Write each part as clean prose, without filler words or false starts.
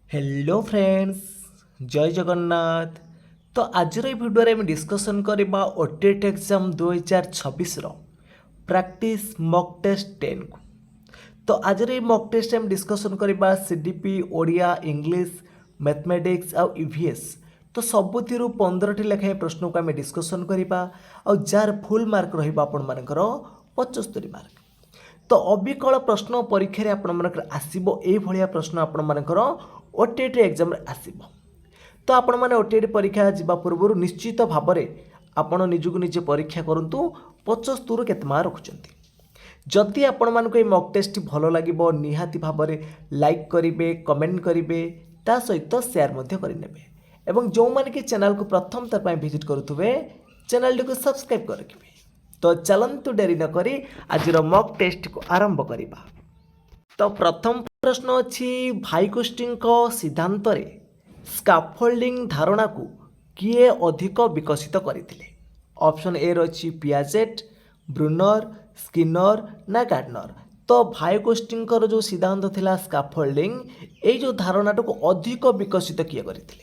Hello friends, जय जगन्नाथ। तो आज भिडियो में डिस्कसन करवा ओटेट एग्जाम 2026 प्रैक्टिस मॉक टेस्ट 10 को। तो आज मॉक टेस्ट में डिस्कसन करवा सीडीपी ओडिया इंग्लिश मैथमेटिक्स आउ ईवीएस। तो सबुति 15 लेखाएं प्रश्न को आम डिस्कसन करवा जार फुल मार्क रहा आपर 75 मार्क। तो अविकल प्रश्न परीक्षा आपंकर आसो ये प्रश्न आपर ओटीटी एग्जाम आसब। तो आपण मैंने ओटीटी परीक्षा जावा पूर्व निश्चित भाव में आपण निजक निजे परीक्षा करूँ 75 केते मार्क रखुच्च। जदि आपण मानक ये मॉक टेस्ट भल लगे निहाती भाव में लाइक करेंगे, कमेंट करेंगे, ता सहित शेयर करेंगे। एवं जो मैंने कि चैनल को प्रथम थर विजिट करुवे चैनल को सब्सक्राइब कर रखिए। तो चलतु डेरी न करी आज मॉक टेस्ट को आरंभ करवा। तो प्रथम प्रश्न अच्छी भाइकोस्टी सिद्धांत स्काफोल्डिंग धारणा को किए अधिक विकसित करते? ऑप्शन ए रही पियाजेट, ब्रूनर, स्किनर ना गार्डनर। तो भाइकोस्टी जो सिद्धांत थिला स्काफोल्डिंग ये जो धारणा को अधिक विकसित किए करते?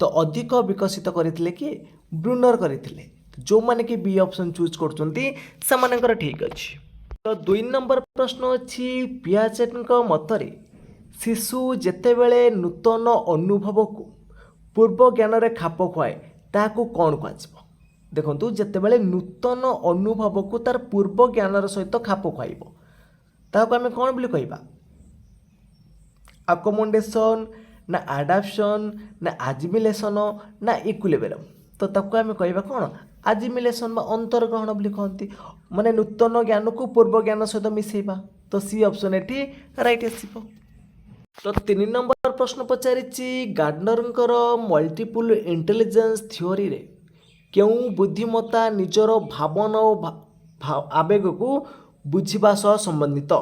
तो अधिक विकसित करते किए? ब्रूनर करते। जो माने कि बी ऑप्शन चूज कर ठीक अच्छे। तो 2 नंबर प्रश्न अच्छी पियाजेट मतरे शिशु जेतेबेले नूतन अनुभव को पूर्व ज्ञान रे खाप खुआए ताकू कौन कह? देखो जेतेबेले नूतन अनुभव को तार पूर्व ज्ञान सहित खाप खुआइब ताकू आम कौन बोली कहबा? अकोमोडेशन ना आडाप्शन ना आजिमिलेशन ना इक्विलिब्रियम। तो ताकू आम कहबा कौन? आजिमिलेशन बा अंतर्ग्रहण बोली कहती। माने नूतन ज्ञान को पूर्व ज्ञान सहित मिसेबा। तो सी ऑप्शन एटी राइट आसीबो। तो 3 नंबर प्रश्न पचारिछि गार्डनर मल्टीपल इंटेलिजेंस थ्योरी रे क्यों बुद्धिमत्ता निजर भावना और आवेग को बुझिबा सह संबंधित?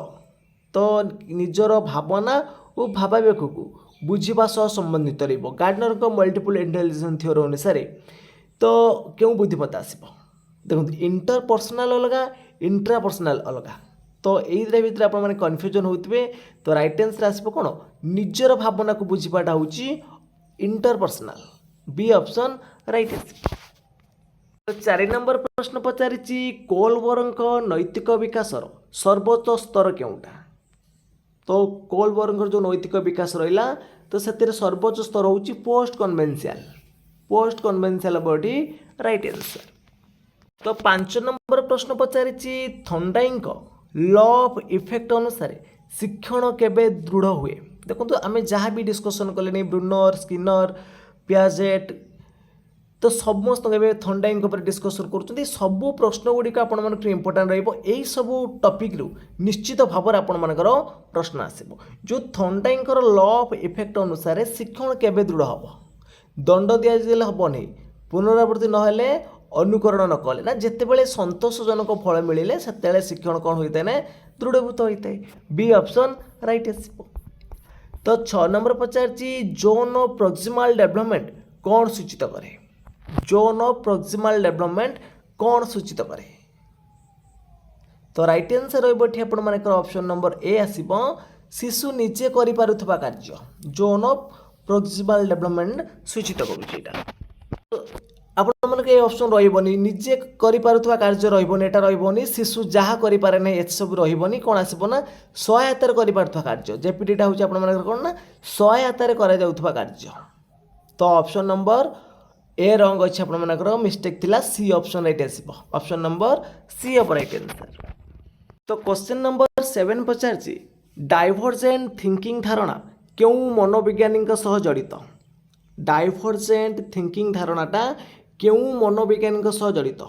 तो निजर भावना और भावावेग को बुझिबा सह संबंधित रहिबो। गार्डनर मल्टीपल इंटेलिजेंस थ्योरी अनुसार तो क्यों बुद्धिमत्ता आसब? देखो इंटरपर्सनाल अलग इंट्रापर्सनाल अलग। तो यही भितर आप कन्फ्यूजन होते। तो राइट आंसर आसब कौन? निजर भावना को बुझीपाटा हूँ इंटरपर्सनाल। बी ऑप्शन राइट आसब। तो 4 नंबर प्रश्न पचारिछि कोलबर्ग नैतिक विकासर सर्वोच्च स्तर केउटा? तो कोलबर्ग जो नैतिक विकास रहा तो से सर्वोच्च स्तर हूँ post conventional. Post conventional body right answer. तो 5 नंबर प्रश्न पचारिछि थंडाई लॉ ऑफ इफेक्ट अनुसार शिक्षण केबे दृढ़ हुए? देखो आम जहाँ भी डिस्कसन कले ब्रूनर, स्किनर, पियाजेट तो समस्त थंडाई डिस्कसन कर सबू प्रश्न गुड़िक आप इंपोर्टाट रही सबू टॉपिक रु निश्चित भाव में आपर प्रश्न आसब। जो थंडाई लॉ ऑफ इफेक्ट अनुसार शिक्षण केबे दृढ़ हम? दंड दिया हेनी पुनरावृत्ति नहेले अनुकरण न कले ना जितेबाला संतोषजनक फल मिले से शिक्षण कौन होता है? दृढ़भूत होता है। बी ऑप्शन राइट आसब। तो 6 नंबर पचार जोन ऑफ प्रोक्सिमल डेवलपमेंट कौन सूचित करे? जोन ऑफ प्रोक्सिमल डेवलपमेंट कौन सूचित करे? तो राइट आंसर रही ऑप्शन नंबर ए आसब शिशु निजे करिपारुथबा कार्य। जोन ऑफ प्रोक्सिमल डेवलपमेंट सूचित करूँ। ऑप्शन रही निजे करिपारुथबा कार्य रही शिशु जहाँ करें ना ये सब रही कौन आसब ना सहायतार करिपारुथबा कार्य। जेपीटीटा हूँ आपर कौन ना सहायतार करा जाउथबा कार्य। तो ऑप्शन नंबर ए रंग अच्छे आपर मिस्टेक थिला। सी ऑप्शन राइट आसब। Option number C of right answer. तो क्वेश्चन नंबर 7 पचार डाइवर्जेंट थिंकिंग धारणा क्यों मनोवैज्ञानिक सह जड़ित? डाइवर्जेंट थिंकिंग धारणाटा क्यों मनोवैज्ञानिक सह जड़ित?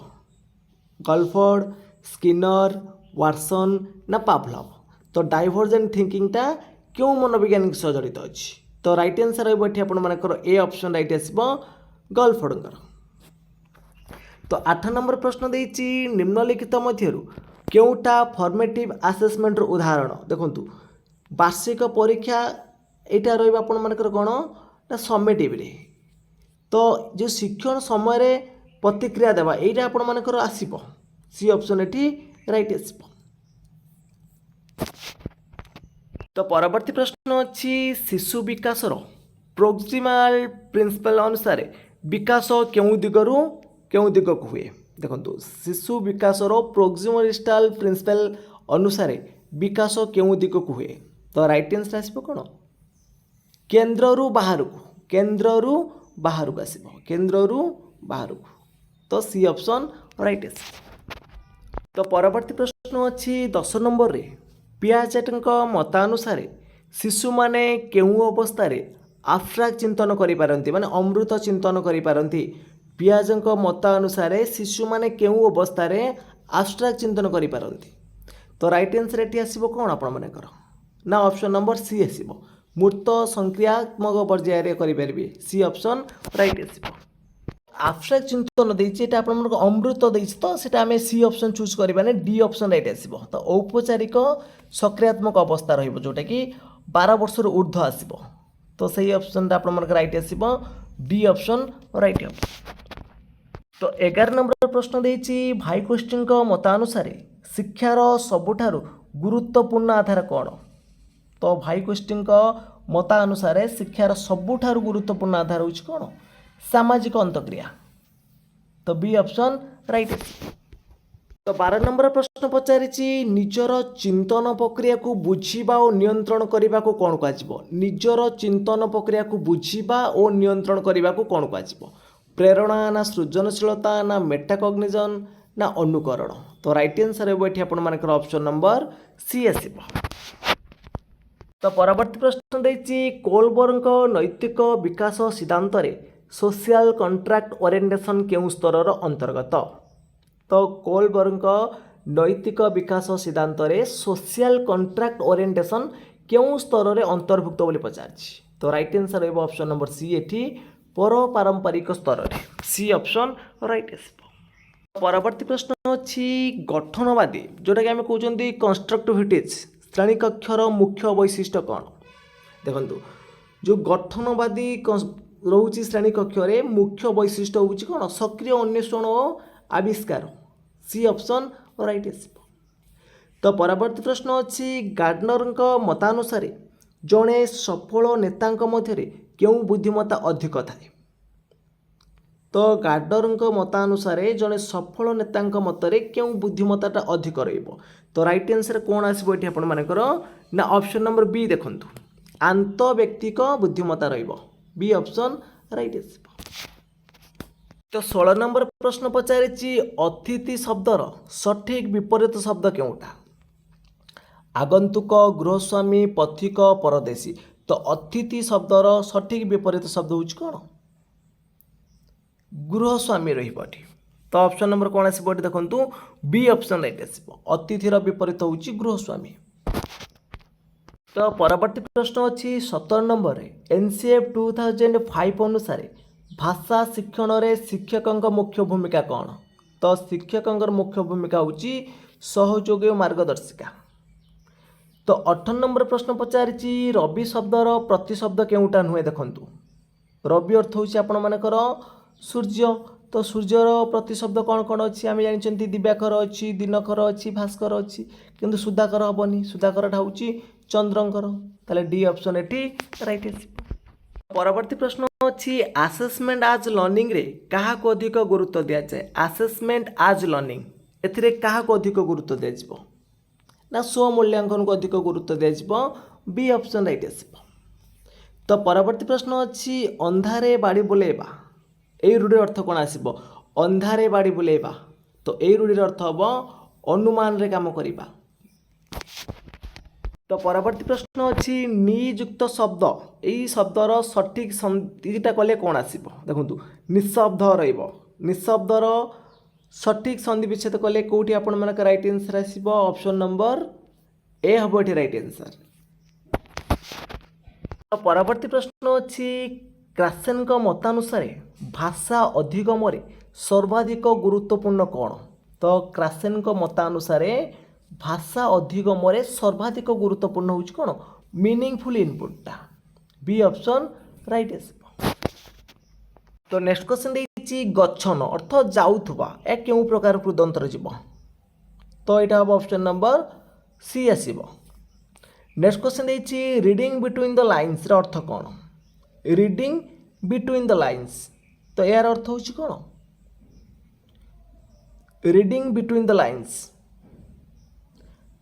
गल्फोर्ड, स्किनर, वाटसन ना पावलोव। तो डाइवर्जेंट थिंकिंगटा क्यों मनोवैज्ञानिक सह जड़ित अच्छी? तो राइट आंसर रही आपर ए ऑप्शन राइट आसब गल्फोर्ड। तो 8 नंबर प्रश्न देछि निम्नलिखित मध्यरु केउटा फॉर्मेटिव असेसमेंट उदाहरण? देखंतु वार्षिक परीक्षा एटा रहिबा आपण मानकर कोन ना समेटिव रे। तो जो शिक्षण समय रे प्रतिक्रिया देवा एटा आपण मानकर आसीबो। सी ऑप्शन एठी राइट आसीबो। तो परवर्ती प्रश्न अच्छी शिशु विकासर प्रोक्सिमाल प्रिंसिपल अनुसार विकास केउं दिग को हुए देखो शिशु विकासर प्रोक्सिमलिस्टाल प्रिंसिपल अनुसार विकास केउं दिग को हुए तो राइट आंसर आसब कौन केन्द्रु बाहर को आसब केन्द्रु बाहर को तो सी ऑप्शन राइट आंसर। तो परवर्ती प्रश्न अच्छी 10 नंबर रे पियाजेट मतानुसार शिशु माने केउं अवस्था आब्स्ट्राक्ट चिंतन करि पारंती माने अमृत चिंतन करि पारंती पियाजଙ୍କ मतानुसार शिशु माने केउं अवस्था आब्स्ट्राक्ट चिंतन करि पारंती तो राइट आंसर एटी आसीबो कोन आपण मानेकर ना ऑप्शन नंबर सी आसीबो मूर्त संक्रियात्मक पर्याय करि परिबे सी ऑप्शन राइट आसीबो। आब्स्ट्राक्ट चिंतन देछि एटा आपण मन अमृत देछि तो सेटा हमें सी ऑप्शन चूज करबाने डी ऑप्शन राइट आसीबो तो औपचारिक सक्रियात्मक अवस्था रहिबो जोटा कि 12 वर्ष रु ऊर्ध्व आसीबो तो सही ऑप्शन आपण मन राइट आसीबो डी ऑप्शन राइट हो। तो 11 नंबर प्रश्न देछि भाई क्वेश्चन को मतानुसार शिक्षार सबुठारु गुरुत्वपूर्ण आधार कौन तो भाई क्वेश्चन को मतानुसार शिक्षार सबुठारु गुरुत्वपूर्ण आधार होछि कौन सामाजिक अंतक्रिया तो बी ऑप्शन राइट। तो 12 नंबर प्रश्न पचारिछि निजर चिंतन प्रक्रिया को बुझिबा और नियंत्रण करबा को कोन कहजिबो निजर चिंतन प्रक्रिया को बुझिबा और नियंत्रण करबा को कोन कहजिबो प्रेरणा ना सृजनशीलता ना मेटाकॉग्निजन ना अनुकरण तो राइट आंसर है एठी आपण मानकर ऑप्शन नंबर सी आसीबो। तो परवर्ती प्रश्न देछि कोलबर्ग नैतिक विकास सिद्धांत रे सोशल कॉन्ट्रैक्ट ओरिएंटेशन केउं स्तर अंतर्गत तो कोलबर्ग नैतिक विकास सिद्धांत रे सोशल कॉन्ट्रैक्ट ओरिएंटेशन केउं स्तर रे अंतर्भुक्त बोली पचारछि तो राइट आंसर है ऑप्शन नंबर सी एठी पर पारंपरिक स्तर रे सी ऑप्शन राइट आसीबो। परवर्ती प्रश्न अछि गठनवादी जोटा कि आमे कहउचंदी कंस्ट्रक्टिविटीज श्रेणी कक्षर मुख्य वैशिष्ट्य कौन देखंतु जो गठनवादी रोची श्रेणी कक्ष मुख्य वैशिष्ट्य होउची कौन सक्रिय अन्वेषण और आविष्कार सी ऑप्शन राइट आसीबो। तो परवर्ती प्रश्न अछि गार्डनर मतानुसार जड़े सफल नेता मध्य केउं बुद्धिमत्ता अधिक थाए तो गार्डनर मतानुसार जड़े सफल नेता मतरे केउं बुद्धिमत्ता अधिक रहिबो तो राइट आंसर कौन आसीबो एठी आपण मानकर ना ऑप्शन नंबर बी देखंतु आंत व्यक्तिक बुद्धिमत्ता रहिबो बी ऑप्शन राइट आसीबो। तो 16 नंबर प्रश्न पचारिछि अतिथि शब्दर सठिक विपरीत शब्द केउटा आगंतुक गृहस्वामी पथिक परदेशी तो अतिथि शब्दर सठिक विपरीत शब्द होउछि कोन गृहस्वामी रहिबो एठी तो ऑप्शन नंबर कौन आसीबो एठी देखंतु बी ऑप्शन राइट आसीबो अतिथिर विपरीत होउछि गृहस्वामी। तो परवर्ती प्रश्न अछि 17 नंबर एनसीएफ 2005 अनुसार भाषा शिक्षण रे शिक्षकंक मुख्य भूमिका कौन तो शिक्षकंक मुख्य भूमिका होउछि सहयोगी मार्गदर्शिका। तो 18 नंबर प्रश्न पचारिछि रवि शब्दर प्रतिशब्द केउटा नुहे देखंतु रवि अर्थ होउछि आपण मानकर सूर्य तो सूर्यर प्रतिशब्द कौन कौन अच्छी आम जानते दिव्याकर अच्छी दिनकर अच्छी भास्कर अच्छी किंतु सुधाकर हेनी सुधाकर हूँ चंद्रकर ताले डी ऑप्शन एटी राइट आसीबो। परवर्ती प्रश्न अच्छी आसेसमेंट आज लर्निंग रे क्या अधिक गुरुत्व दि जाए आसेसमेंट आज लर्निंग एथिरे क्या अधिक गुरुत्व दिज्व ना स्व मूल्यांकन को अधिक गुरुत्व दिज्व बी ऑप्शन राइट आसीबो। तो परवर्ती प्रश्न अच्छी अंधारे बाड़ी बुलेबा এই রূঢ়ির অর্থ কোন আসিব अंधारे बाड़ी बुलेबा तो এই রূঢ়ির অর্থ হব অনুমান রে কাম করিবা। तो परवर्ती प्रश्न अच्छी नियुक्त शब्द এই শব্দর সঠিক সন্ধিটা কলে কোন আসিব দেখন্তু নিঃশব্দ রহিব নিঃশব্দর সঠিক সন্ধি বিচ্ছেদ কলে কোটি আপন মানক রাইট आंसर আসিব অপশন नंबर ए হবো এটি রাইট आंसर। तो परवर्ती प्रश्न अच्छी क्रासेन मतानुसार भाषा अधिगम सर्वाधिक गुरुत्वपूर्ण कौन तो क्रासेन मतानुसार भाषा अधिगम सर्वाधिक गुरुत्वपूर्ण हूँ कौन मीनिंगफुल इनपुटा बी ऑप्शन राइट आसीबो। तो नेक्स्ट क्वेश्चन देछि गच्छन अर्थ जाउथबा ए केउ प्रकार कृदंतर जीव तो यहाँ हम ऑप्शन नंबर सी आसीबो। नेक्स्ट क्वेश्चन देछि रीडिंग बिटवीन द लाइन्स र अर्थ कौन रीडिंग बिटवीन द लाइन्स तो यार अर्थ होछि कौन रीडिंग बिटवीन द लाइन्स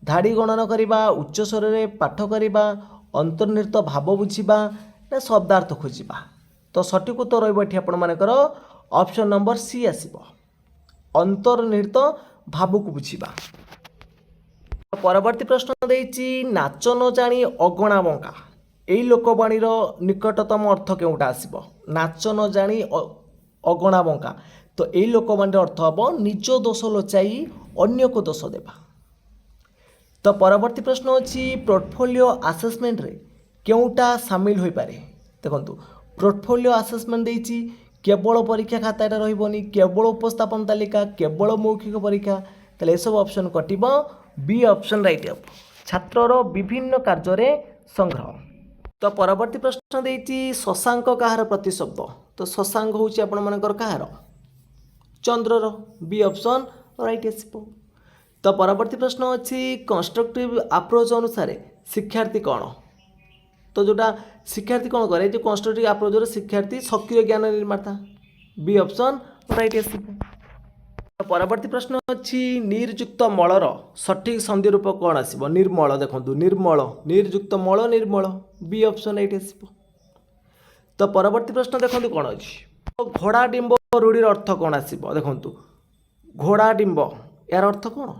धाड़ी गणन करवा उच्च स्वर में पाठ करवा अंतर्निहित भाव बुझा ना शब्दार्थ खोजा तो सठिक उत्तर रही आपर ऑप्शन नंबर सी आसब अंतर्निहित भाव को बुझा। परवर्ती प्रश्न देछि नाच न जानी अगणा बंका यही लोकवाणी निकटतम अर्थ केउटा आसब नाच न जानी अगणा बंका तो यही लोकवाणी अर्थ हम निज दोष लोचाई अन्य को दोष देवा। तो परवर्ती प्रश्न अच्छी पोर्टफोलियो आसेसमेंट रे केउटा सामिल हो पारे देखो पोर्टफोलियो आसेसमेंट देछि केवल परीक्षा खाता रही केवल उपस्थापन तालिका केवल मौखिक परीक्षा ताले ये सब ऑप्शन कटिब बी ऑप्शन राइट अब छात्रर विभिन्न कार्य संग्रह। तो परवर्ती प्रश्न देछि शशांक कहार प्रतिशब्द तो शशांक होछि आपण मानकर कहार चंद्रर बी ऑप्शन राइट आसब। तो परवर्ती प्रश्न अच्छी कंस्ट्रक्टिव अप्रोच अनुसार शिक्षार्थी कौन तो जोटा शिक्षार्थी कौन करे जो कंस्ट्रक्टिव अप्रोच शिक्षार्थी सक्रिय ज्ञान निर्माता बी ऑप्शन राइट आसब। परवर्ती प्रश्न अच्छी निर्युक्त मलर सठिक संधि रूप कौन आसब निर्मल देखो निर्मल निर्युक्त मल निर्मल बी ऑप्शन राइट आसब। तो परवर्ती प्रश्न देखो कौन अच्छी घोड़ा डिंब रूढ़ी अर्थ कौन आसब देखो घोड़ा डिंब यार अर्थ कौन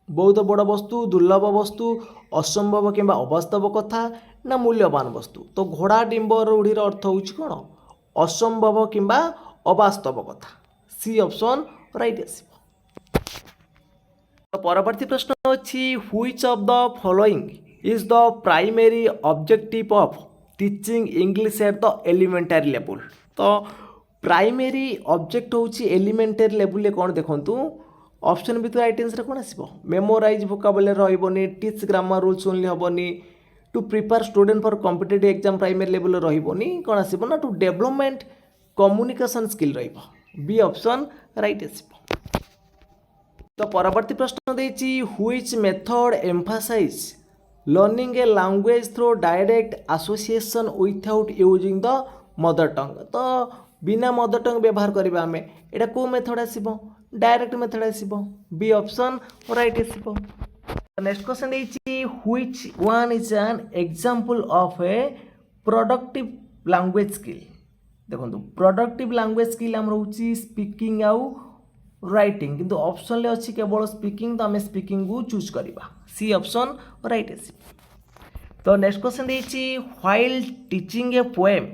बहुत बड़ वस्तु दुर्लभ वस्तु असंभव किंबा अवास्तव कथा ना मूल्यवान वस्तु तो घोड़ा डिंब रूढ़ीर अर्थ होछि कौन असंभव किंबा अवास्तव कथा सी ऑप्शन राइट आसब। तो परवर्ती प्रश्न अच्छी which of the following is the primary objective of teaching English at the elementary level तो प्राइमरी ऑब्जेक्ट होछि एलिमेंटरी लेवल कौन देखंतु ऑप्शन भी तो राइट आंसर कौन आसब मेमोराइज वोकाबुलरी रही टीच ग्रामर रूल्स ओनली हेनी to prepare student for competitive exam primary level रही कौन आसब ना to development communication skill B option right आसब। तो परवर्ती प्रश्न देछि which method emphasize learning A language through direct association without using the mother tongue तो बिना मदर टंग व्यवहार करबा हमें एटा को मेथड आसब डायरेक्ट मेथड आसब बी ऑप्शन राइट आसब। नेक्स्ट क्वेश्चन देछि which one is an example of a productive language skill देखो प्रोडक्टिव लैंग्वेज स्किल आम रोची स्पीकिंग आउ राइटिंग किंतु ऑप्शन ले अच्छी केवल स्पीकिंग तो आम स्पीकिंग को चूज करवा सी ऑप्शन राइट आसब। तो नेक्स्ट क्वेश्चन देछि while teaching a poem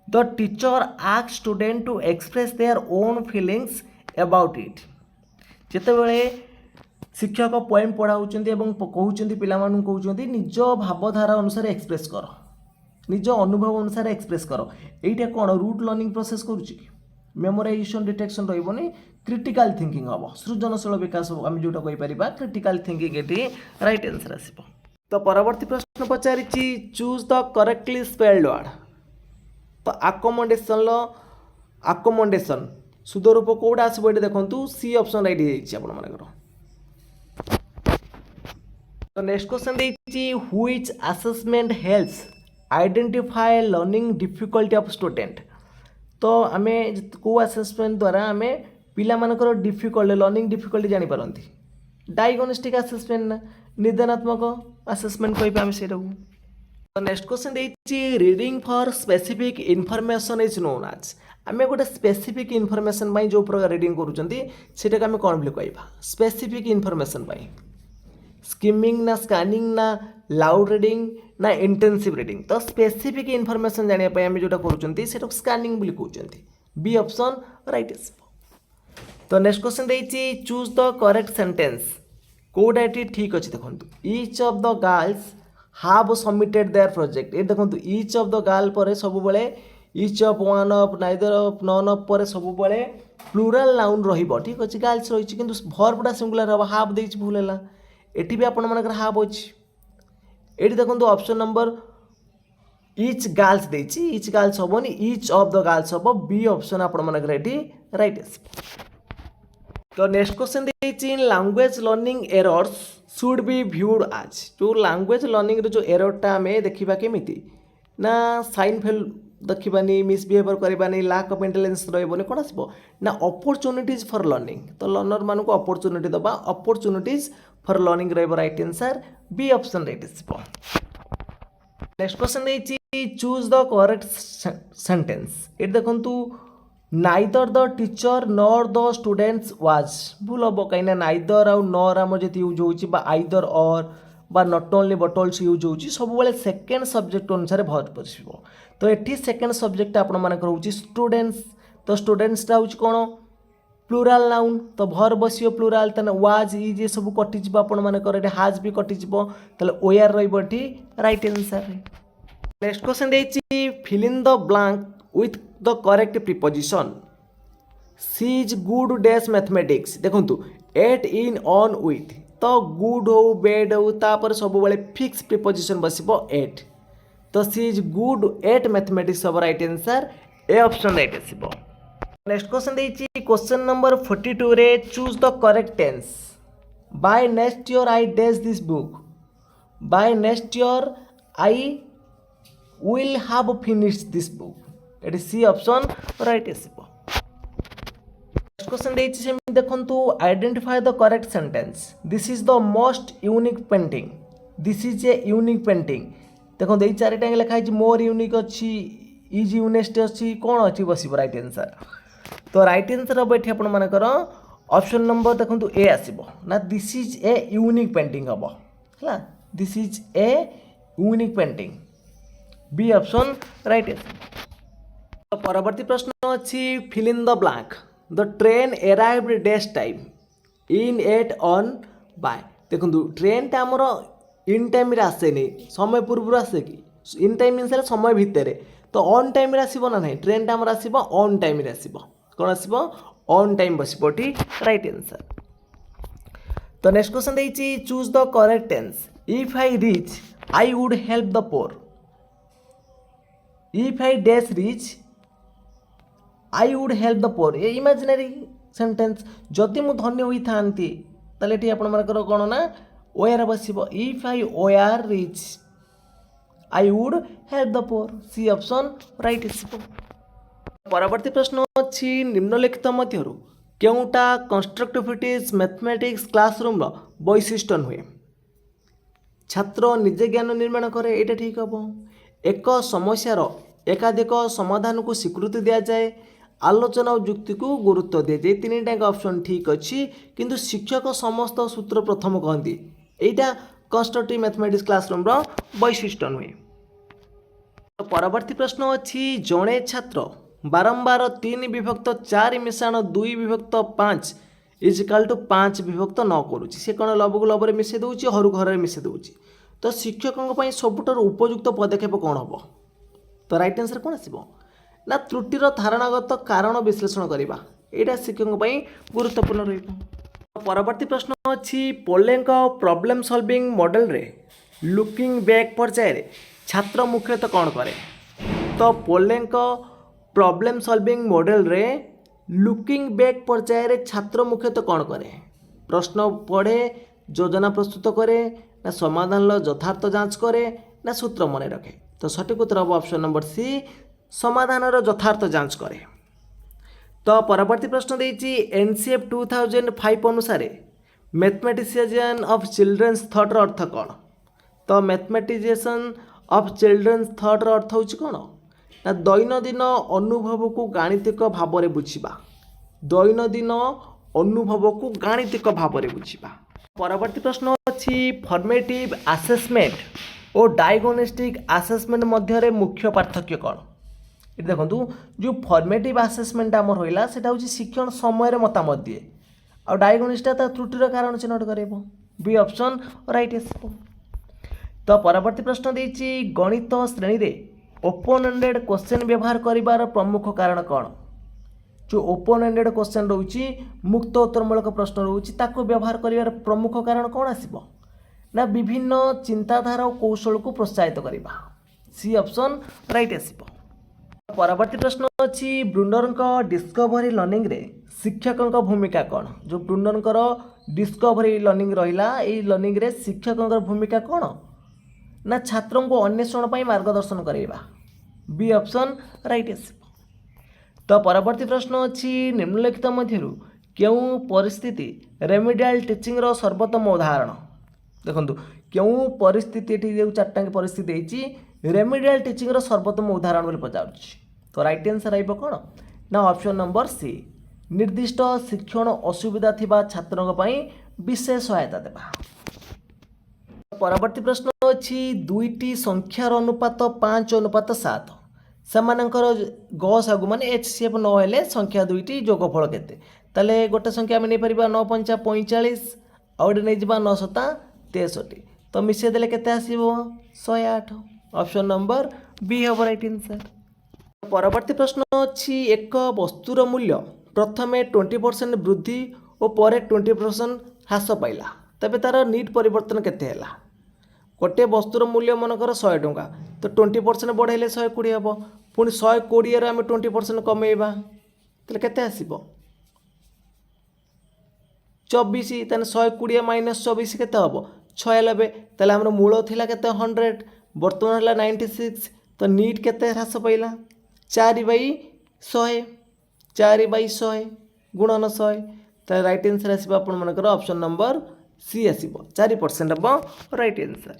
the teacher ask student to express their own feelings about it जितेबाला शिक्षक पोएम पढ़ाऊँ एवं कहते पिलामान कहते निज भावधारा अनुसार एक्सप्रेस कर निज अनुभव अनुसार एक्सप्रेस कर यहीटा कौन रूट लर्निंग प्रोसेस करुच्ची मेमोराइजेशन डिटेक्शन रही क्रिटिकल थिंकिंग हम सृजनशील विकास आम जोटा कहीपर क्रिटिकल थिंकिंग ये राइट आंसर आसब। तो परवर्ती प्रश्न पचारि choose the correctly spelled word तो आकोमोडेशन शुद्ध रूप कौटा आसब ये देखो सी ऑप्शन राइट होकर। तो नेक्स्ट क्वेश्चन देछि which assessment helps identify learning difficulty of student तो आम को असेसमेंट द्वारा आम पिला मानकर डिफिकल्ट लर्निंग डिफिकल्टी जानी पारंती डायग्नोस्टिक असेसमेंट ना निदानात्मक असेसमेंट कहि आम सेटा को। तो नेक्स्ट क्वेश्चन देछि reading for specific information is known as आम गोटे स्पेसिफिक इनफॉरमेशन जो प्रकार रीडिंग करूँ आम कौन बोली कहवा स्पेसिफिक इनफॉरमेशन स्किमिंग ना स्कैनिंग ना लाउड रीडिंग ना इंटेंसिव रीडिंग तो स्पेसिफिक इनफॉरमेशन जानापी आम जोटा करूँ स्कैनिंग बोली कहते बी ऑप्शन राइट आसब। तो नेक्स्ट क्वेश्चन देछि चूज द करेक्ट सेंटेंस कोडा ये ठीक अच्छे देखो each of the girls have submitted their project ये देखो ईच ऑफ द गर्ल पर सब each of one of neither of none of पर सब प्लूराल नाउन रहिबो ठीक अच्छे गर्ल्स रही किंतु भर्बटा सिंगुलर हम हाफ देछि भूल है एटी भी आपण मानकर हाफ अच्छी ये देखो ऑप्शन नंबर ईच गर्ल्स देछि ईच गर्ल्स हेनी ईच ऑफ द गर्ल्स हम बी ऑप्शन आपण मानकर ये राइट आसब। तो नेक्स्ट क्वेश्चन देखिए language learning errors should be viewed as जो लैंग्वेज लर्निंग जो एररटा आम देखा केमी ना साइन फेल देखबानी मिसबिहेवियर करवानी लैक ऑफ इंटेलिजेंस रही कौन आसो ना अपॉर्चुनिटीज फॉर लर्निंग तो लर्नर मान को अपॉर्चुनिटी दबा अपॉर्चुनिटीज फॉर लर्निंग रही right answer B option right आसो। नेक्स्ट क्वेश्चन देखिए चूज द करेक्ट सेंटेंस ये देखु neither the teacher nor the students was भूल हम कहीं नाइदर आउ नॉर आम जो यूज हो आइदर और बा not only but also use हो सब सेकेंड सब्जेक्ट अनुसार भर बसो तो ये सेकेंड सब्जेक्ट आपण मानक रोचे स्टूडेंट्स तो स्टूडेंट्सटा हूँ कौन प्लूराल नाउन तो भर बसियो प्लूराल तेना वाज इज ये सब कटिज आपण मानकर हाज भी कटिज तेल ओआर रही राइट आंसर। नेक्स्ट क्वेश्चन देखिए fill in the blank with the correct preposition she is good dash mathematics देखु एट इन ऑन विथ तो गुड हो बेड हो तापर सब फिक्स प्रिपोजिशन बसबो एट तो she is good at mathematics सब right answer A option right आसो। नेक्स्ट क्वेश्चन देखिए क्वेश्चन नंबर 42 रे choose the correct tense by next year I dash this book bye next year I will have finished this book at C option right आसो। Next question देखिए देखु identify the correct sentence this is the most unique painting this is a unique painting देखो ये चारिटा लिखाई मोर unique अच्छी is यूनेस्ट अच्छी कौन अच्छी बस राइट आंसर तो राइट आंसर हम ये आप ऑप्शन नंबर देखो ए आसो ना this is a unique painting हम है this is a unique painting B option right answer. परवर्ती प्रश्न अच्छी fill in the blank the train arrived dash time in at on by देखो ट्रेन टा आमर इन टाइम आसेनी समय पूर्व आसे कि इन टाइम मीन समय भितर तो ऑन टाइम आसो ना ना ट्रेन टा आसो ऑन टाइम आसो कौन आसो ऑन टाइम बसपटी राइट आंसर। तो नेक्स्ट क्वेश्चन देखिए choose the correct tense if I reach I would help the poor if I dash reach I would help the poor ये इमेजिनरी सेंटेंस जदि मु धन्य होता ताले आपंकर कौन ना ओआर बसो if I or reach I would help the poor C option right आसो। परवर्ती प्रश्न अच्छी निम्नलिखित मध्यरु केउटा कंस्ट्रक्टिविटीज मैथमेटिक्स क्लासरूम वैशिष्ट्य नुहे छात्र निजे ज्ञान निर्माण करे ये ठीक हम एक समस्यार एकाधिक समाधान को स्वीकृति दि जाए आलोचना और जुक्ति को गुरुत्व दि जाए तीन टाइम ऑप्शन ठीक अच्छी किंतु शिक्षक समस्त सूत्र प्रथम कहती यहाँ कंस्ट्रक्टिव मैथमेटिक्स क्लासरूम वैशिष्ट्य नुहे। परवर्ती प्रश्न अच्छी जड़े छात्र बारंबार 3 विभक्त 4 मिशाण 2 विभक्त 5 इजिकाल टू 5 विभक्त 9 करुच्ची से कौन लबक लबरे मिसे दूसरी हरू घर मिसे दूसरी तो शिक्षकों सबुठार उपयुक्त पदक्षेप कौन हम तो राइट आंसर कौन आसो ना त्रुटिर धारणागत कारण विश्लेषण करवा यहाँ शिक्षकों गुरुत्वपूर्ण रही। परवर्ती प्रश्न अच्छी पोलेंक प्रॉब्लम सॉल्विंग मॉडल रे लुकिंग बैक पर्याय छात्र मुख्यतः कौन करे तो पोलेंक प्रॉब्लम सॉल्विंग मॉडल रे लुकिंग बैक पर्याय छात्र मुख्यतः कौन करे प्रश्न पढ़े योजना प्रस्तुत करे ना समाधान यथार्थ जांच करे ना सूत्र मन रखे तो सठिक उत्तर हम ऑप्शन नंबर सी समाधान यथार्थ जांच करे। तो परवर्ती प्रश्न देछि एनसीएफ 2005 अनुसार मैथमेटिशियन ऑफ चिल्ड्रेन्स थॉट अर्थ कौन तो मैथमेटिशियन ऑफ चिल्ड्रेन्स थॉट अर्थ हूँ कौन ना दैनंदिन अनुभव को गाणितिक भाव में बुझा दैनंदिन अनुभव को गाणितिक भाव में बुझा। परवर्ती प्रश्न अच्छी फॉर्मेटिव आसेसमेंट और डायग्नोस्टिक आसेसमेंट मध्य मुख्य पार्थक्य कौन ये देखो जो फॉर्मेटिव आसेसमेंट आम रहा है हूँ शिक्षण समय मतामत दिए आ डायग्नोस्टिक त्रुटिर कारण चिन्हट कर बी ऑप्शन राइट आसो। तो परवर्ती प्रश्न देछि गणित श्रेणी रे ओपन एंडेड क्वेश्चन व्यवहार करिवार प्रमुख कारण कौन जो ओपन एंडेड क्वेश्चन रोची मुक्त उत्तरमूलक प्रश्न रोची ताको व्यवहार करिवार प्रमुख कारण कौन आसिबो ना विभिन्न चिंताधारा और कौशल को प्रोत्साहित करवा सी ऑप्शन राइट आसिबो। परवर्ती प्रश्न अच्छी ब्रुनर डिस्कवरी लर्निंग रे शिक्षकों भूमिका कौन जो ब्रुनर डिस्कवरी लर्निंग रहा ये लर्निंग रे शिक्षकों भूमिका कौन ना छात्रों को अन्वेषण पर मार्गदर्शन करवा बी ऑप्शन राइट आस। तो परवर्ती प्रश्न अच्छी निम्नलिखित मध्यरु क्यों परिस्थिति रेमिडियल टीचिंग रो सर्वोत्तम उदाहरण देखो क्यों परिस्थिति जो चार्टा परिस्थिति होती रेमिडियल टीचिंग रो सर्वोत्तम उदाहरण बोली पचार। तो राइट आंसर आइब कौन ना ऑप्शन नंबर सी निर्दिष्ट शिक्षण असुविधा थिबा छात्रों पर विशेष सहायता देवा। परवर्ती प्रश्न अच्छी दुईटी संख्यार अनुपात 5:7 सेमानकर गस आगु माने HCF नहेले संख्या दुईटी जोगफल केते ताले गोटे संख्या आम नहीं पार 9×5 = 45 आउटे नहीं जा 9×7 = 63 तो मिसे देले केते आसीबो 108 ऑप्शन नंबर बी हम राइट आंसर। परवर्ती प्रश्न अच्छी एक वस्तुर मूल्य प्रथमे 20% वृद्धि और पर 20% ह्रास पाइला तबे तार नीट परिवर्तन केते हैला गोटे वस्तुर मूल्य मनकर 100 टंका तो 20% बढ़ेले 120 हम पुणी 120 आम 20% कमेवा तो केते आसीबो 24 तेन 120 - 24 केते हम 96 ताले हमर मूल थिला केते 100 वर्तमान हला 96 तो नीट केते ह्रास पाइला 4/100 4/100 गुणन 100 तो राइट आंसर आसीबो आपण मनकर ऑप्शन नंबर सी आसीबो 4% हम राइट आंसर।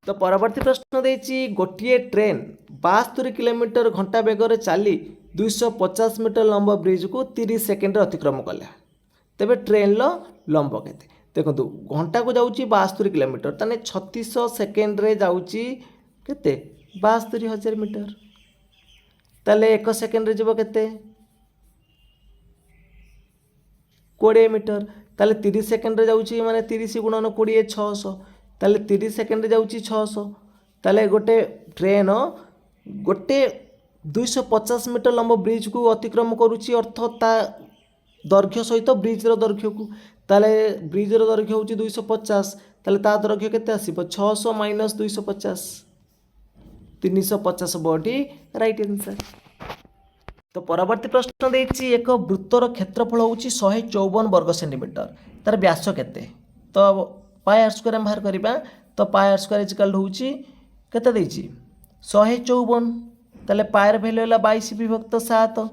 तो परवर्ती प्रश्न देछि गोटे ट्रेन 72 किलोमीटर घंटा बेगर चली 250 मीटर लंब ब्रिज को 30 सेकेंड अतिक्रम कले तेबे ट्रेन लंब केते देखो घंटा को जाऊँगी 72 किलोमीटर ताने 3600 सेकेंड रे जाऊँगी केते 72,000 मीटर ताले 1 सेकेंड रे जीव केते 20 मीटर ताले 30 सेकेंड रे जाऊँगी माने 30 गुणन 20 600 ताले 30 सेकेंड रे जाऊँगी 600 ताले गोटे ट्रेन गोटे 250 मीटर लंब ब्रिज को अतिक्रम करुच्ची अर्थ ता दैर्घ्य सहित ब्रिज दैर्घ्य को ताले ब्रिज दैर्घ्य हूँ 250 ताले ता दैर्घ्य केते आसीबो 600 - 250 350 बॉडी राइट आंसर। तो परवर्ती प्रश्न देछि एक वृत्तर क्षेत्रफल होची 154 वर्ग सेंटीमीटर तार व्यास केते तो पाई आर स्क्वायर हम बाहर करबा तो पाई आर स्क्वायर इक्वल होची केते देछि 154 ताले पाई र वैल्यू होला 22/7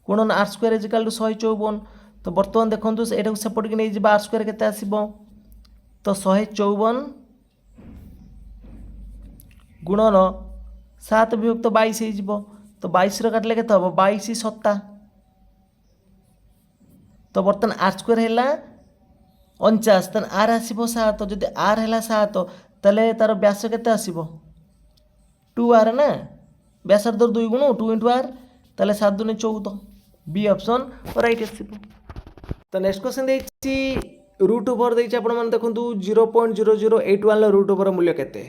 गुणन आर स्क्वायर इक्वल 154 तो वर्तमान देखंतु एटा सेपट के नै जिबा आर स्क्वायर केते आसीबो तो 154 गुणन 7/22 हो जिवो तो 22 रो काटले केते हबो 22×7 तो बर्तमान आर स्क्वायर हैला 49 तन आर आसीबो 7 जदि आर हैला 7 तले तार व्यास केते आसीबो 2r ना व्यास 2 गुण 2 × r तले 7 दूने 14 बी ऑप्शन राइट आसीबो। तो नेक्स्ट क्वेश्चन देछि रूट ओवर देछि आपण माने देखंतु 0.0081 रूट ओवर मूल्य केते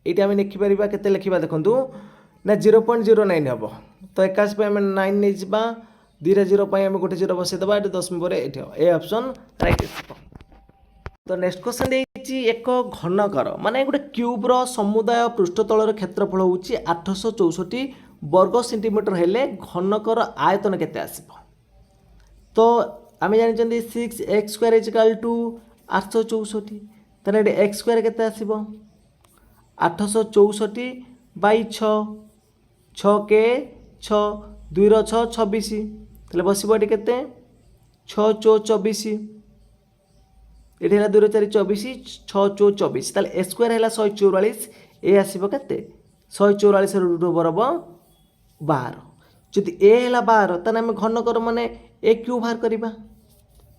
एटा हम लिखि परिबा केते लिखिबा देखंतु ना 0.09 हम तो 81 पे हम 9 नै जिबा 2 पे हम गोटे 0 बसे दबा 10 पर ए ऑप्शन राइट आसीबो। तो नेक्स्ट क्वेश्चन देछि एक घनकर माने गोटे क्यूब रो समुदाय पृष्ठतल रो क्षेत्रफल होउची 864 वर्ग सेंटीमीटर हेले घनकर आयतन केते आसीबो तो आमे जानि चंदी 6x² = 864 तने x² केते आसीबो 864/6 6 के 6 2 रो 6 26 तले बसिबो एटी केते 6 4 24 एटी हला 2 रो 4 24 6 4 24 तले a स्क्वायर हला 144 ए आसीबो केते 144 रो रूट ओवर हबो 12 जदि ए हला 12 तने हम घन कर माने ए क्यू बाहर करबा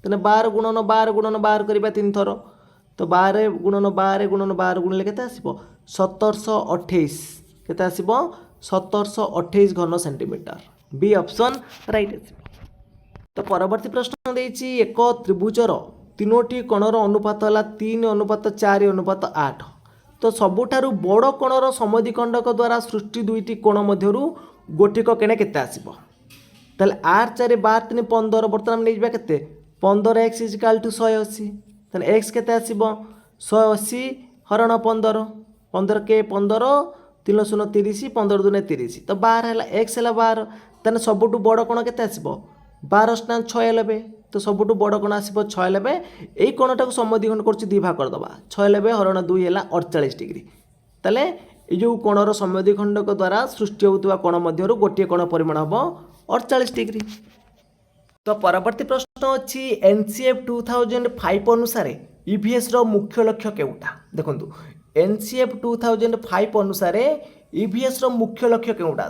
तने 12 गुणन 12 करबा 3 थर तो 12 गुणन 12 गुणले केते आसीबो 1728 केते आसीबो 1728 घन सेंटीमीटर बी ऑप्शन राइट आसीबो। तो परवर्ती प्रश्न देछि एक त्रिभुजर तीनोटी कोणर अनुपात हला 3:4:8 तो सबुठारु बड़ कोणर समद्विखंडक द्वारा सृष्टि दुईटी कोण मध्यरु गोटिक केणे केते आसीबो ताले 8 4 12 3 15 बर्तमान नै जिबा केते 15x = 180 ताले x केते आसीबो 180 हरण 15 15 के 15 3 0 30 15 2 30 तो 12 है x है 12 ତାହେଲେ ସବୁଠୁ ବଡ଼ କୋଣ କେତେ ଆସିବ 12×96 तो सबुठु बड़ कोण आसो 96 यही कोणटा समद्विखंड कर 2 भाग करदे 96 हरण 2 है 48 डिग्री ताले ये जो कोणर समद्विखंडक द्वारा सृष्टि होता कोण मध्य गोटे कोण परिमाण हम 48 डिग्री। तो परवर्ती प्रश्न अच्छी एनसीएफ 2005 अनुसार ईवीएस रो मुख्य लक्ष्य केउटा देखु एनसीएफ 2005 अनुसार ईवीएस रो मुख्य लक्ष्य केउटा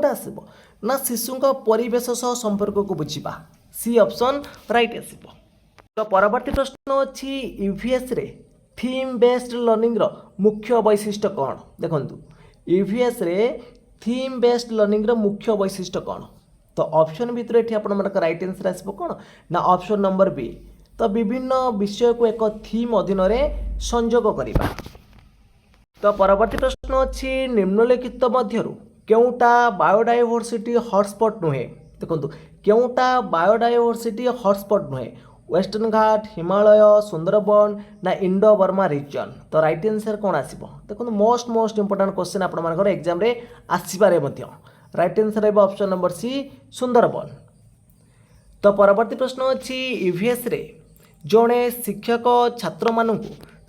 आसीबो ना शिशु परिवेश सह संपर्क को बुझा सी ऑप्शन राइट आसीबो। तो परवर्ती प्रश्न अच्छी ईवीएस रे थीम बेस्ड लर्निंग रो मुख्य वैशिष्ट्य कौन देखंतु ईवीएस रे थीम बेस्ड लर्निंग रो मुख्य वैशिष्ट्य कौन तो ऑप्शन भितर ये आपंकर राइट आंसर आसो कौन ना ऑप्शन नंबर बी तो विभिन्न विषय को एक थीम अधीन संजोग करवा। तो परवर्ती प्रश्न अच्छी निम्नलिखित मध्यरु केउटा बायोडायवर्सिटी हॉटस्पॉट नुहे देखो केउटा बायोडायवर्सिटी हॉटस्पॉट नुहे वेस्टर्न घाट हिमालय सुंदरबन ना इंडो बर्मा रीजन तो राइट आंसर कौन आसीबो देखो मोस्ट इंपोर्टेंट क्वेश्चन आपनकर एग्जाम रे आसीबारे मध्य राइट आंसर है ऑप्शन नंबर सी सुंदरबन। तो परवर्ती प्रश्न अच्छी ईवीएस रे जड़े शिक्षक छात्र मानू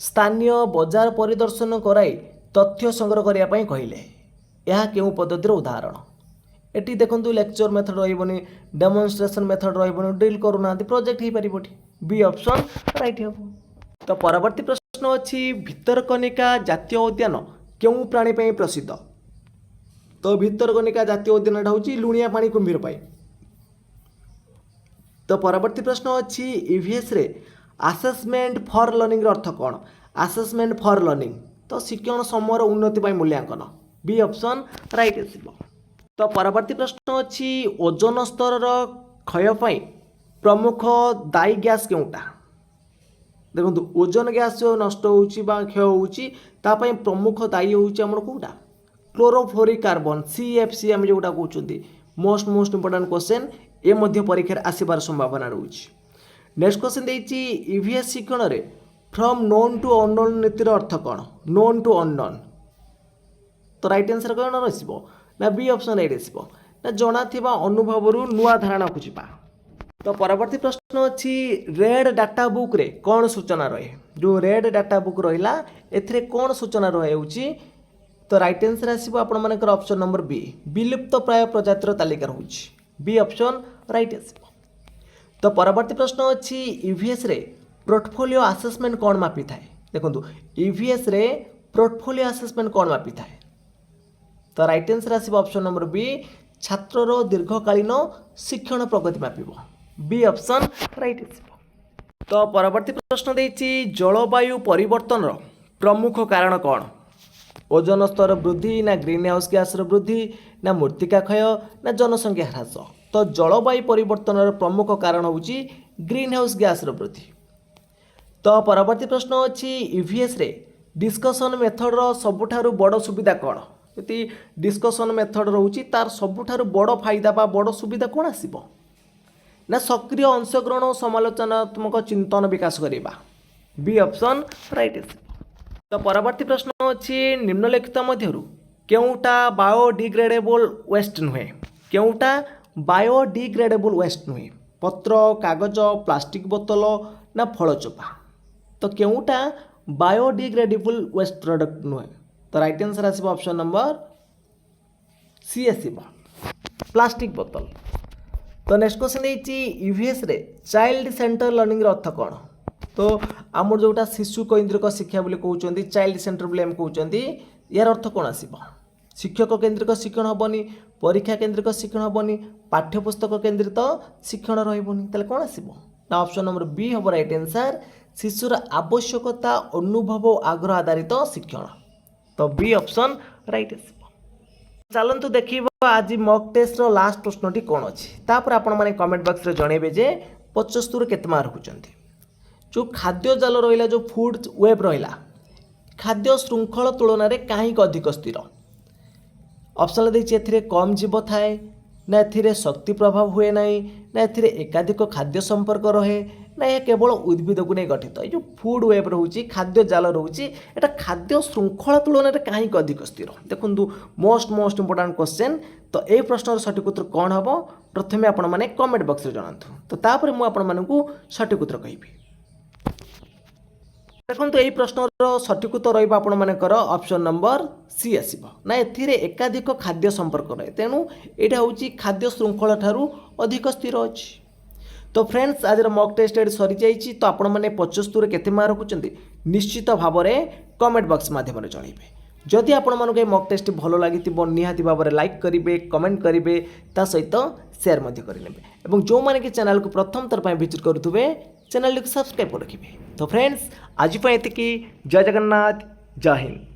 स्थानीय बजार परिदर्शन कराई तथ्य संग्रह करने कहले यह केउं पद्धतिर उदाहरण एटी देखंतु लेक्चर मेथड रहिबोनी डेमोन्स्ट्रेशन मेथड रहिबोनी ड्रिल करूना प्रोजेक्ट ही परिबोटी बी ऑप्शन राइट हो। तो परवर्ती प्रश्न अच्छी भितरकनिका जातीय उद्यान केउं प्राणी पई प्रसिद्ध तो भितरकनिका जातीय उद्यान हूँ लुणिया पानी कुंभीर पाई। तो परवर्ती प्रश्न अच्छी ईवीएस रे आसेसमेंट फॉर लर्निंग अर्थ कौन आसेसमेंट फॉर लर्निंग तो शिक्षण समूहर उन्नति पाई मूल्यांकन बी ऑप्शन राइट आसीबो। तो परवर्ती प्रश्न अच्छी ओजोन स्तर क्षय पाई प्रमुख दायी गैस केउटा देखो ओजोन गैस जो नष्ट होउची बा क्षय होउची तापाई प्रमुख दायी होउची हमर कोउटा क्लोरोफ्लोरिक कार्बन सीएफसी आम जोटा कहते मोस्ट इंपोर्टेंट क्वेश्चन ये मध्य परीक्षा आसबार संभावना रोच। नेक्स्ट क्वेश्चन देती ईवीएस शिक्षण रे फ्रॉम नोन टू अननोन नीतिर अर्थ कौन नोन टू अननोन तो राइट आंसर कौन रहिबो ना बी ऑप्शन राइट आसीबो ना जणा थिबा अनुभव रु नुआ धारणा को जिबा। तो परवर्ती प्रश्न अच्छी रेड डाटा बुक रे कौन सूचना रहे जो रेड डाटा बुक रहिला एथिरे कौन सूचना रहे तो राइट आंसर आसीबो आपण मानकर ऑप्शन नंबर बी विलुप्त प्राय प्रजातिर तालिका रहउछि बी ऑप्शन राइट आसीबो। तो परवर्ती प्रश्न अच्छी ईवीएस रे पोर्टफोलियो असेसमेंट कौन मापी थाए देखो ईवीएस रे पोर्टफोलियो असेसमेंट कौन मापी थाए तो राइट आंसर आसीबो ऑप्शन नंबर बी छात्रर दीर्घकालीन शिक्षण प्रगति मापिबो बी ऑप्शन राइट आसीबो। तो परवर्ती प्रश्न देछि जलवायु परिवर्तन प्रमुख कारण कौन ओजोन स्तर वृद्धि ना ग्रीन हाउस गैस वृद्धि ना मृत्तिका क्षय ना जनसंख्या ह्रास तो जलवायु परिवर्तन प्रमुख कारण होउची ग्रीन हाउस गैस वृद्धि। तो परवर्ती प्रश्न अच्छी ईवीएस रे डिस्कशन मेथड रो सबुठारु बड़ सुविधा कौन यदि डिस्कशन मेथड रोची तार सबुठारु बड़ फायदा बा बड़ सुविधा कौन आसीबो ना सक्रिय अंशग्रहण और समालोचनात्मक चिंतन विकास करवा बी ऑप्शन राइट आसीबो। तो परवर्ती प्रश्न अच्छी निम्नलिखित मध्यरु केउटा बायोडिग्रेडेबल वेस्ट नुहे केउटा बायोडिग्रेडेबल वेस्ट नुहे पत्र कागज प्लास्टिक बोतल ना फल चोपा तो केउटा बायोडिग्रेडेबल वेस्ट प्रोडक्ट नुहे तो राइट आंसर आसीबो ऑप्शन नंबर सी आसीबो प्लास्टिक बोतल। तो नेक्स्ट क्वेश्चन देछि ईवीएस रे चाइल्ड सेंटर लर्निंग अर्थ कौन तो आम जोटा शिशु केन्द्रिक शिक्षा बोली कहते चाइल्ड सेंटर बोली आम कहते यार अर्थ कौन आसीबो शिक्षक केन्द्रिक शिक्षण हेनी परीक्षा केन्द्रिक शिक्षण हेनी पाठ्यपुस्तक केन्द्रित शिक्षण रही ताले कौन आसीबो ना ऑप्शन नंबर बी हम राइट आंसर शिशुर आवश्यकता अनुभव और आग्रह आधारित शिक्षण तो बी ऑप्शन राइट आसीबो। चलतु देखा आज मॉक टेस्ट रो लास्ट प्रश्नटी कौन अच्छी तापर आपण माने कमेंट बॉक्स रे जणेबे जे 75 केते मार्क रखुचंती जो खाद्य जाल रहा जो फूड वेब रहा खाद्य श्रृंखल तुलन में कहीं अधिक स्थिर ऑप्शन देखिए कम जीव थाए ना शक्ति प्रभाव हुए ना ना एकाधिक खाद्य संपर्क रहे ना यह केवल उद्भिद को नहीं गठित ये जो फूड वेब रोचे खाद्य जाल रोचे एटा खाद्य श्रृंखला तुलन में कहीं अधिक स्थिर देखो मोस्ट इंपोर्टाट क्वेश्चन तो ये प्रश्न सठिक उत्तर कौन हम प्रथम आपण मैंने कमेंट बॉक्स में जनातु तो तापर मुझे सठिक उत्तर कहि देखो यही प्रश्न सठिक उत्तर रहा ऑप्शन नंबर सी आसब ना एकाधिक खाद्य संपर्क रहे तेणु यहाँ हूँ खाद्य श्रृंखला ठारू अधिक स्थिर अच्छी तो फ्रेंड्स आज मॉक टेस्ट एड सरी जाइए तो आपण मैंने 75 केते मार्क रखुंट निश्चित भाव में कमेंट बॉक्स माध्यम जनइबे जदि आपण मानक मॉक टेस्ट भल लगी निहाती भाव में लाइक करेंगे कमेंट करेंगे ता सहित शेयर करेंगे और जो मैंने कि चैनल को प्रथम थर पर विजिट करुवे चैनल को सब्सक्राइब कर रखिए तो फ्रेंड्स आज ये जय जगन्नाथ जय हिंद।